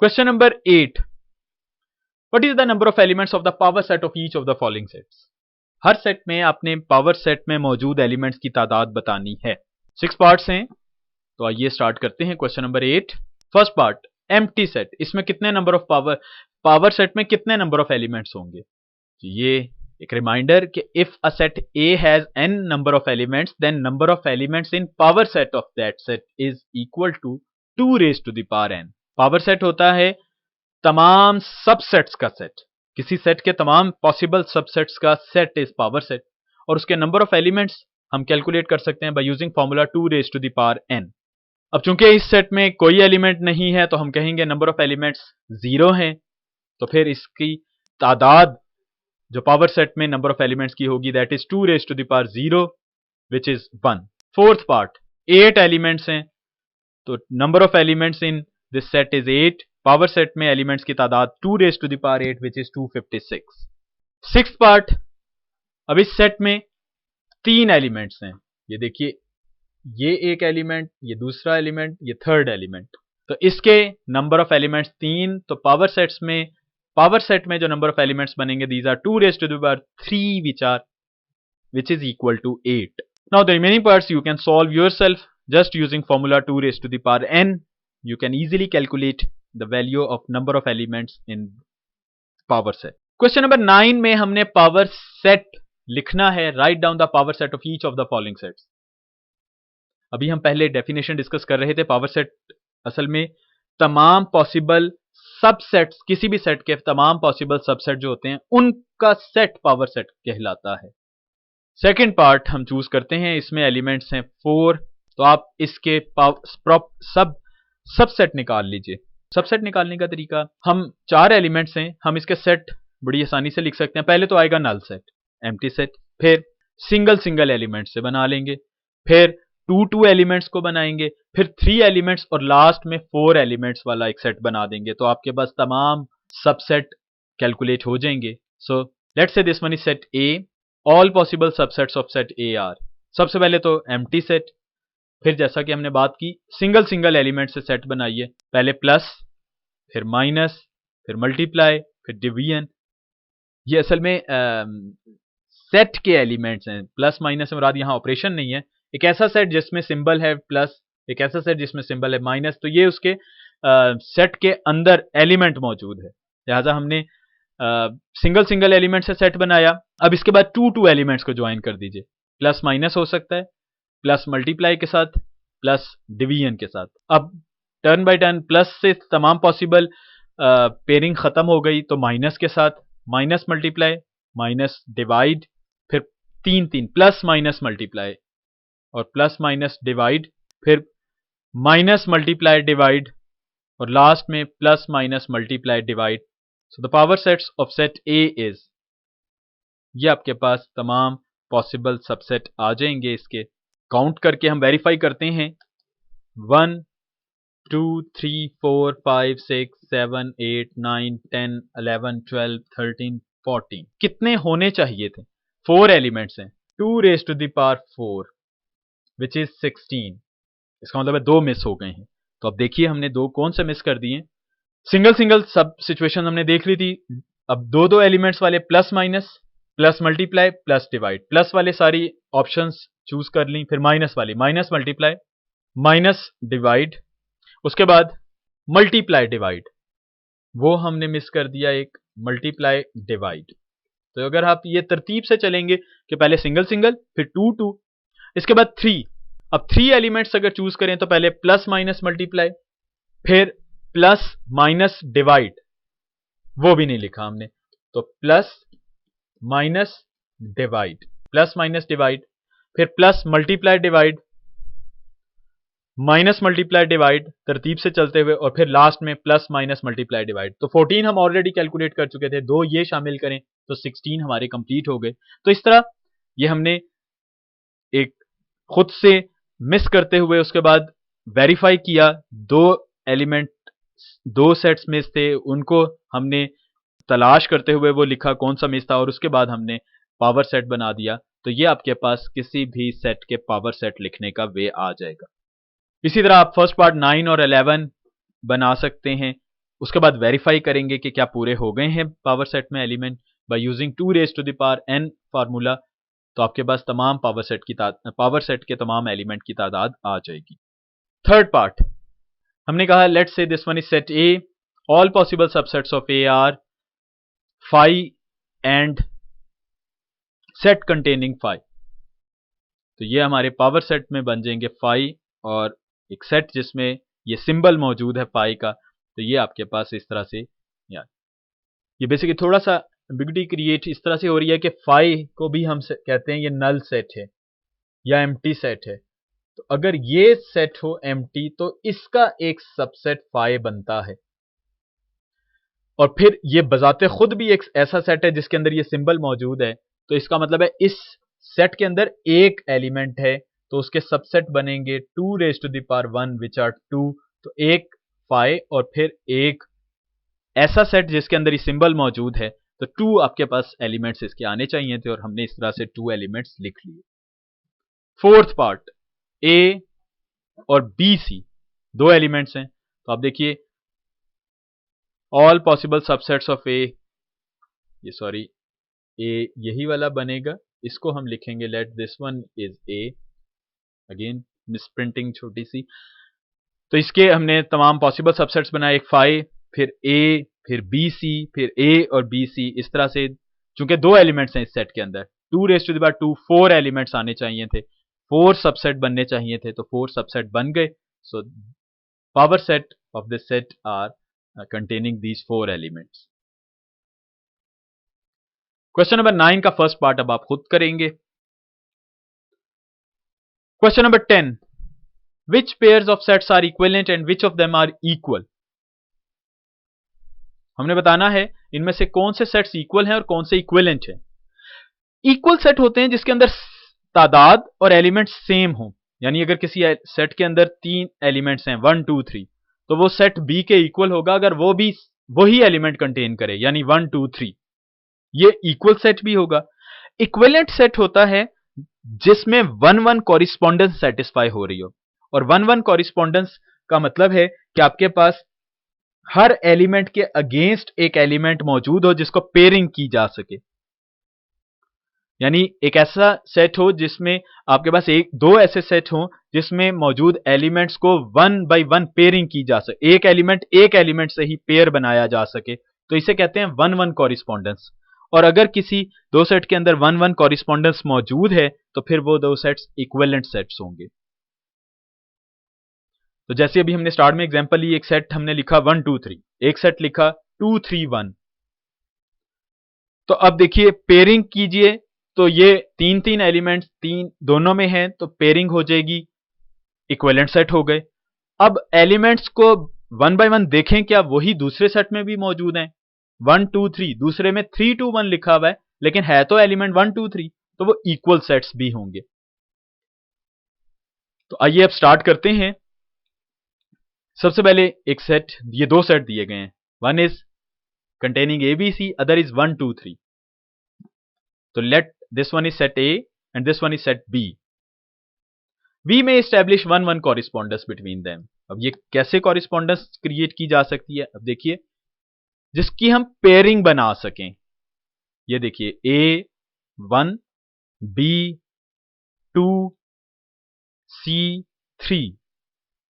Question number 8, what is the number of elements of the power set of each of the following sets. Her set में आपने power set में मौजूद elements की तादाद बतानी है। 6 पार्ट्स हैं, तो आइए स्टार्ट करते हैं। Question number 8, first part, empty set, इसमें कितने नंबर ऑफ पावर सेट में कितने नंबर ऑफ एलिमेंट्स होंगे। तो ये एक रिमाइंडर कि if a set A has n number of elements then number of elements in power set of that set is equal to 2 raise to the power n। Power set होता है तमाम subsets का set, किसी set के तमाम possible subsets का set is power set, और उसके नंबर ऑफ एलिमेंट्स हम कैलकुलेट कर सकते हैं by using formula 2 raise to the power n। अब चूंकि इस सेट में कोई एलिमेंट नहीं है तो हम कहेंगे नंबर ऑफ एलिमेंट्स 0 हैं, तो फिर इसकी तादाद जो पावर सेट में नंबर ऑफ एलिमेंट्स की होगी that is 2 raise to the power 0 which is 1। Fourth part, 8 elements हैं, तो number of elements in this set is 8। Power set में एलिमेंट्स की तादाद 2 raise to the power 8 which is 256। Sixth part, अब इस set में 3 एलिमेंट्स हैं, ये देखिए, ये एक एलिमेंट, ये दूसरा एलिमेंट, ये थर्ड एलिमेंट, तो इसके नंबर ऑफ एलिमेंट्स 3। तो पावर सेट में जो नंबर ऑफ एलिमेंट्स बनेंगे these are 2 raise to the power 3 which is equal to 8। Now the remaining parts you can solve yourself just using formula 2 raised to the power n। You can easily calculate the value of number of elements in power set। Question number 9 में हमने power set लिखना है, write down the power set of each of the following sets. अभी हम पहले definition discuss कर रहे थे। पावर सेट असल में तमाम पॉसिबल सबसेट्स, किसी भी सेट के तमाम पॉसिबल सबसेट जो होते हैं उनका सेट पावर सेट कहलाता है। सेकेंड पार्ट हम चूज करते हैं, इसमें एलिमेंट्स हैं 4, तो आप इसके सबसेट निकाल लीजिए। सबसेट निकालने का तरीका, हम 4 एलिमेंट्स हैं, हम इसके सेट बड़ी आसानी से लिख सकते हैं। पहले तो आएगा नल सेट, एम्प्टी सेट, फिर सिंगल एलिमेंट से बना लेंगे, फिर 2 एलिमेंट्स को बनाएंगे, फिर 3 एलिमेंट्स और लास्ट में 4 एलिमेंट्स वाला एक सेट बना देंगे, तो आपके पास तमाम सबसेट कैलकुलेट हो जाएंगे। So let's say this one is set A, all possible subsets of set A R. सबसे पहले तो एम्प्टी सेट, फिर जैसा कि हमने बात की सिंगल एलिमेंट से सेट बनाइए, पहले प्लस, फिर माइनस, फिर मल्टीप्लाई, फिर डिवीजन। ये असल में सेट के एलिमेंट्स हैं, प्लस माइनस से मुराद यहाँ ऑपरेशन नहीं है। एक ऐसा सेट जिसमें सिंबल है प्लस, एक ऐसा सेट जिसमें सिंबल है माइनस, तो ये उसके सेट के अंदर एलिमेंट मौजूद है, लिहाजा हमने सिंगल एलिमेंट से सेट बनाया। अब इसके बाद 2 एलिमेंट्स को ज्वाइन कर दीजिए, प्लस माइनस हो सकता है, प्लस मल्टीप्लाई के साथ, प्लस डिवीजन के साथ। अब टर्न बाय टर्न प्लस से तमाम पॉसिबल पेयरिंग खत्म हो गई, तो माइनस के साथ माइनस मल्टीप्लाई, माइनस डिवाइड, फिर 3 प्लस माइनस मल्टीप्लाई और प्लस माइनस डिवाइड, फिर माइनस मल्टीप्लाई डिवाइड, और लास्ट में plus minus multiply divide. So the power sets of set A is, ये आपके पास तमाम पॉसिबल सबसेट आ जाएंगे। इसके काउंट करके हम वेरीफाई करते हैं, 1 2 3 4 5 6 7 8 9 10 11 12 13 14 कितने होने चाहिए थे? 4 एलिमेंट्स हैं, 2 raise to the power 4 which is 16। इसका मतलब है 2 मिस हो गए हैं। तो अब देखिए हमने 2 कौन से मिस कर दिए। सिंगल सब सिचुएशन हमने देख ली थी। अब 2 एलिमेंट्स वाले plus minus, plus multiply, plus divide, plus वाले सारी ऑप्शंस चूज कर ली, फिर माइनस वाली, माइनस मल्टीप्लाई, माइनस डिवाइड, उसके बाद मल्टीप्लाई डिवाइड, वो हमने मिस कर दिया एक, मल्टीप्लाई डिवाइड। तो अगर आप ये तरतीब से चलेंगे कि पहले सिंगल फिर 2 इसके बाद 3। अब 3 एलिमेंट्स अगर चूज करें तो पहले प्लस माइनस मल्टीप्लाई, फिर प्लस माइनस डिवाइड, वो भी नहीं लिखा हमने, तो plus minus divide, plus minus divide, फिर plus multiply divide, minus multiply divide, तरतीब से चलते हुए, और फिर लास्ट में प्लस माइनस मल्टीप्लाई डिवाइड। तो 14 हम ऑलरेडी कैलकुलेट कर चुके थे, 2 ये शामिल करें तो 16 हमारे कंप्लीट हो गए। तो इस तरह ये हमने एक खुद से मिस करते हुए उसके बाद वेरीफाई किया, 2 एलिमेंट 2 सेट्स मिस थे, उनको हमने तलाश करते हुए वो लिखा कौन सा मिस था, और उसके बाद हमने पावर सेट बना दिया। तो ये आपके पास किसी भी सेट के पावर सेट लिखने का वे आ जाएगा। इसी तरह आप फर्स्ट पार्ट 9 और 11 बना सकते हैं, उसके बाद वेरीफाई करेंगे कि क्या पूरे हो गए हैं पावर सेट में element by using 2 raise to the power n formula. तो आपके पास तमाम पावर सेट के तमाम एलिमेंट की तादाद आ जाएगी। थर्ड पार्ट, हमने कहा let's say this one is set A, all possible subsets of A are phi and set containing phi. तो ये हमारे पावर सेट में बन जाएंगे फाई और एक सेट जिसमें ये सिंबल मौजूद है पाई का। तो ये आपके पास इस तरह से यार ये बेसिकली थोड़ा सा एम्बिग्युइटी क्रिएट इस तरह से हो रही है कि फाई को भी हम कहते हैं ये नल सेट है या एम्प्टी सेट है। तो अगर ये सेट हो एम्प्टी तो इसका एक सबसेट फाई बनता है, और फिर ये बजाते खुद भी एक ऐसा सेट है जिसके अंदर ये सिंबल मौजूद है। तो इसका मतलब है इस सेट के अंदर एक एलिमेंट है तो उसके सबसेट बनेंगे 2 raise to the power 1 which are 2। तो एक फाई और फिर एक ऐसा सेट जिसके अंदर ये सिंबल मौजूद है। तो 2 आपके पास एलिमेंट्स इसके आने चाहिए थे और हमने इस तरह से 2 एलिमेंट्स लिख लिए। फोर्थ पार्ट, ए और बी सी 2 एलिमेंट्स हैं। तो आप देखिए ऑल पॉसिबल सबसेट्स ऑफ ए, ये सॉरी ए यही वाला बनेगा, इसको हम लिखेंगे let this one is a, again misprinting छोटी सी। तो इसके हमने तमाम पॉसिबल सबसेट्स बनाए, एक फाई फिर ए फिर बी सी फिर ए और बी सी, इस तरह से। चूंकि 2 एलिमेंट्स हैं इस सेट के अंदर 2 raise to the power 2 4 elements आने चाहिए थे, 4 सबसेट बनने चाहिए थे, तो 4 सबसेट बन गए। So power set of this set are containing these 4 elements। Question number 9 का फर्स्ट पार्ट अब आप खुद करेंगे। Question number 10, which pairs of sets are equivalent and which of them are equal। हमने बताना है इनमें से कौन से सेट्स इक्वल हैं और कौन से इक्विवेलेंट हैं। इक्वल सेट होते हैं जिसके अंदर तादाद और एलिमेंट सेम हो, यानी अगर किसी सेट के अंदर 3 एलिमेंट्स हैं 1 2 3, तो वो सेट बी के इक्वल होगा अगर वो भी वही एलिमेंट कंटेन करे, यानी 1 2 3, ये इक्वल सेट भी होगा। इक्विवेलेंट सेट होता है जिसमें 1 1 कॉरिस्पॉन्डेंस सेटिस्फाई हो रही हो, और 1 1 कॉरिस्पॉन्डेंस का मतलब है कि आपके पास हर एलिमेंट के अगेंस्ट एक एलिमेंट मौजूद हो जिसको पेयरिंग की जा सके, यानी एक ऐसा सेट हो जिसमें आपके पास दो ऐसे सेट हो जिसमें मौजूद एलिमेंट्स को 1 बाय 1 पेयरिंग की जा सके, एक एलिमेंट से ही पेयर बनाया जा सके, तो इसे कहते हैं 1 1 कॉरिस्पॉन्डेंस। और अगर किसी 2 सेट के अंदर 1 1 कॉरिस्पॉन्डेंस मौजूद है तो फिर वो 2 सेट्स इक्विवेलेंट सेट्स होंगे। तो जैसे अभी हमने स्टार्ट में एग्जांपल ली, एक सेट हमने लिखा 1 2 3, एक सेट लिखा 2 3 1। तो अब देखिए पेयरिंग कीजिए, तो ये 3 एलिमेंट्स दोनों में हैं तो पेयरिंग हो जाएगी, इक्विवेलेंट सेट हो गए। अब एलिमेंट्स को 1 बाय 1 देखें, क्या वही दूसरे सेट में भी मौजूद हैं? 1 2 3, दूसरे में 3 2 1 लिखा हुआ है, लेकिन है तो एलिमेंट 1 2 3, तो वो इक्वल सेट्स भी होंगे। तो आइए अब स्टार्ट करते हैं। सबसे पहले एक सेट, ये 2 सेट दिए गए हैं, one is containing ABC, other is 1 2 3। तो let this one is set A and this one is set B। We may establish 1 1 correspondence between them। अब ये कैसे कॉरिस्पॉन्डेंस क्रिएट की जा सकती है? अब देखिए, जिसकी हम पेयरिंग बना सकें। ये देखिए A 1 B 2 C 3,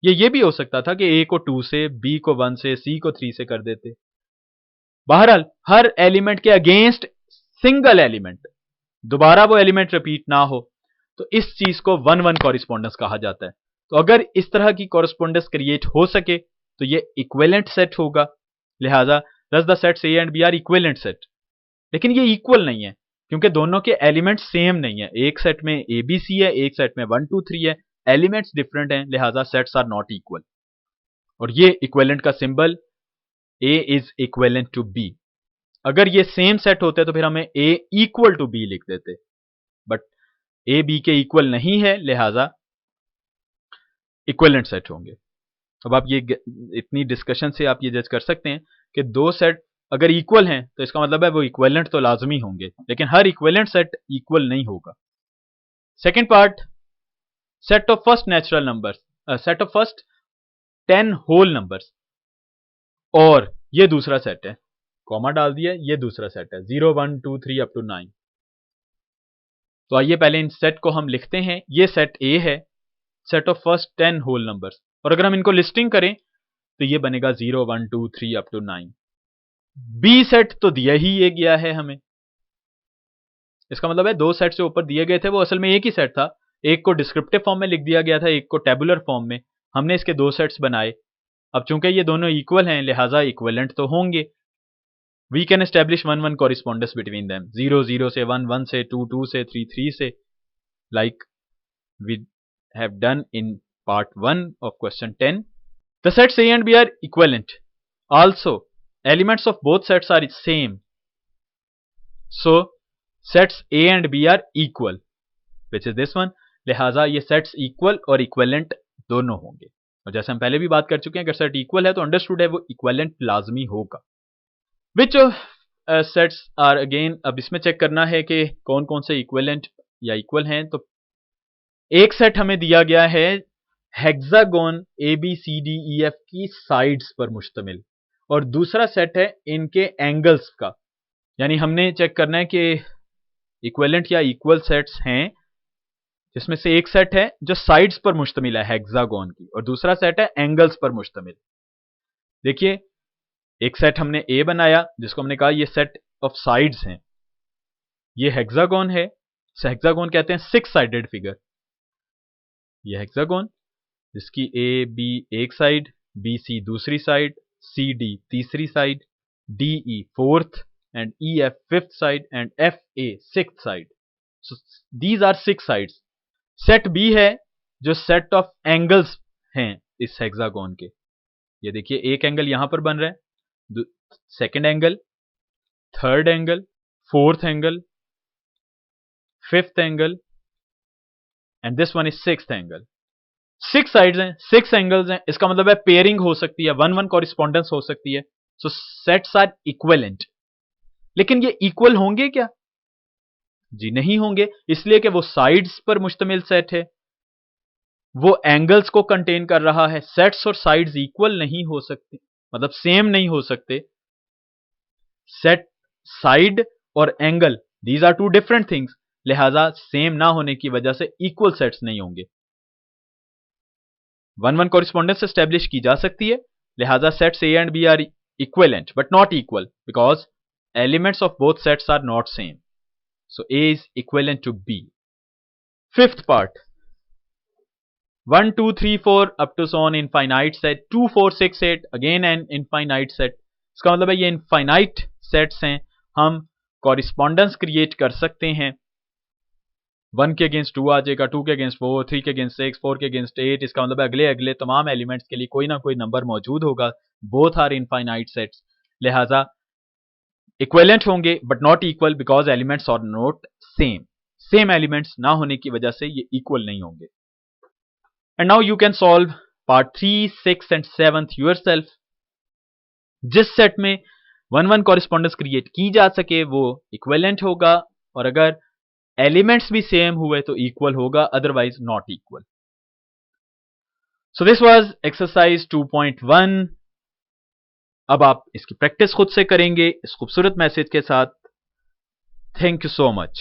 ये भी हो सकता था कि A को 2 से, B को 1 से, C को 3 से कर देते। बहरहाल हर एलिमेंट के अगेंस्ट सिंगल एलिमेंट, दोबारा वो एलिमेंट रिपीट ना हो, तो इस चीज को 1 1 कॉरिस्पॉन्डेंस कहा जाता है। तो अगर इस तरह की कॉरिस्पॉन्डेंस क्रिएट हो सके तो ये इक्विवेलेंट सेट होगा। लिहाजा thus the sets A and B are equivalent set. लेकिन ये इक्वल नहीं है क्योंकि दोनों के एलिमेंट्स सेम नहीं है, एक सेट में ABC है, एक सेट में 1 2 3 है, एलिमेंट्स डिफरेंट हैं, लिहाजा सेट्स आर नॉट इक्वल। और ये इक्विवेलेंट का symbol A is equivalent to B। अगर ये सेम सेट होते तो फिर हमें A इक्वल टू B लिख देते, बट A B के इक्वल नहीं है, लिहाजा इक्विवेलेंट सेट होंगे। अब आप ये इतनी डिस्कशन से आप ये जज कर सकते हैं कि 2 सेट अगर इक्वल हैं तो इसका मतलब है वो इक्विवेलेंट तो लाजमी होंगे, लेकिन हर इक्विवेलेंट सेट इक्वल नहीं होगा। Second part, set of first natural numbers, set of first 10 whole numbers और ये दूसरा सेट है, कॉमा डाल दिया, ये दूसरा सेट है 0 1 2 3 अप टू 9। तो आइए पहले इन सेट को हम लिखते हैं। ये सेट ए है, set of first 10 whole numbers, और अगर हम इनको लिस्टिंग करें तो ये बनेगा 0 1 2 3 अप टू 9। बी सेट तो दिया ही ये गया है हमें, इसका मतलब है दो सेट से ऊपर दिए गए थे वो असल में एक ही सेट था, एक को डिस्क्रिप्टिव फॉर्म में लिख दिया गया था, एक को टेबुलर फॉर्म में। हमने इसके दो सेट्स बनाए। अब चूंकि ये दोनों इक्वल हैं लिहाजा इक्विवेलेंट तो होंगे। We can establish 1 1 correspondence between them, 0 0 से 1 1 से 2 2 से 3 3 से, like we have done in part 1 of question 10। The sets A and B are equivalent, also elements of both sets are same, so sets A and B are equal which is this one. लिहाजा ये sets equal और equivalent दोनों होंगे। और जैसे हम पहले भी बात कर चुके हैं, अगर सेट इक्वल है तो अंडरस्टूड है वो इक्विवेलेंट लाजमी होगा। विच सेट्स आर, अगेन अब इसमें चेक करना है कि कौन कौन से इक्विवेलेंट या इक्वल हैं। तो एक सेट हमें दिया गया है हेक्सागोन ABCDEF की साइड्स पर मुश्तमिल, और दूसरा सेट है इनके एंगल्स का। यानी हमने चेक करना है कि इक्विवेलेंट या इक्वल सेट्स हैं, जिसमें से एक सेट है जो साइड्स पर मुश्तमिल है हेक्सागोन की, और दूसरा सेट है एंगल्स पर मुश्तमिल। देखिए एक सेट हमने ए बनाया जिसको हमने कहा ये सेट ऑफ साइड्स हैं, ये हेक्सागोन है, हेक्सागोन कहते हैं 6 साइडेड फिगर। ये हेक्सागोन जिसकी ए बी एक साइड, बी सी दूसरी साइड, सी डी तीसरी side, D E fourth and E F fifth side and F A sixth side. So these are 6 sides. Set B है जो set of angles हैं इस hexagon के। ये देखिए एक एंगल यहां पर बन रहा है, second angle, third angle, fourth angle, fifth angle and this one is sixth angle. 6 sides हैं, 6 एंगल्स हैं, इसका मतलब है पेयरिंग हो सकती है, 1 1 कॉरिस्पॉन्डेंस हो सकती है। So sets are equivalent. लेकिन ये इक्वल होंगे क्या? जी नहीं होंगे, इसलिए कि वो साइड्स पर मुश्तमिल सेट है, वो एंगल्स को कंटेन कर रहा है। सेट्स और साइड्स इक्वल नहीं हो सकते, मतलब सेम नहीं हो सकते। सेट, साइड और angle, these are two different things, लिहाजा सेम ना होने की वजह से इक्वल सेट्स नहीं होंगे। 1 1 कॉरिस्पॉन्डेंस एस्टेब्लिश की जा सकती है, लिहाजा sets A and B are equivalent but not equal because elements of both sets are not same. So A is equivalent to B. Fifth part, 1 2 3 4 up to so on infinite set, 2 4 6 8 again an infinite set। इसका मतलब है ये infinite sets हैं, हम correspondence create कर सकते हैं। 1 के अगेंस्ट 2 आ जाएगा, 2 के अगेंस्ट 4, 3 के अगेंस्ट 6, 4 के अगेंस्ट 8। इसका मतलब अगले अगले तमाम एलिमेंट्स के लिए कोई ना कोई नंबर मौजूद होगा। बोथ आर इनफाइनाइट सेट्स, लिहाजा इक्विवेलेंट होंगे but not equal because elements are not same. Same elements ना होने की वजह से ये इक्वल नहीं होंगे। And now you can solve part 3 6 and 7 yourself. जिस सेट में 1 1 कॉरिस्पॉन्डेंस क्रिएट की जा सके वो इक्विवेलेंट होगा, और अगर एलिमेंट्स भी सेम हुए तो इक्वल होगा, otherwise not equal. So this was exercise 2.1। अब आप इसकी प्रैक्टिस खुद से करेंगे इस खूबसूरत मैसेज के साथ। Thank you so much.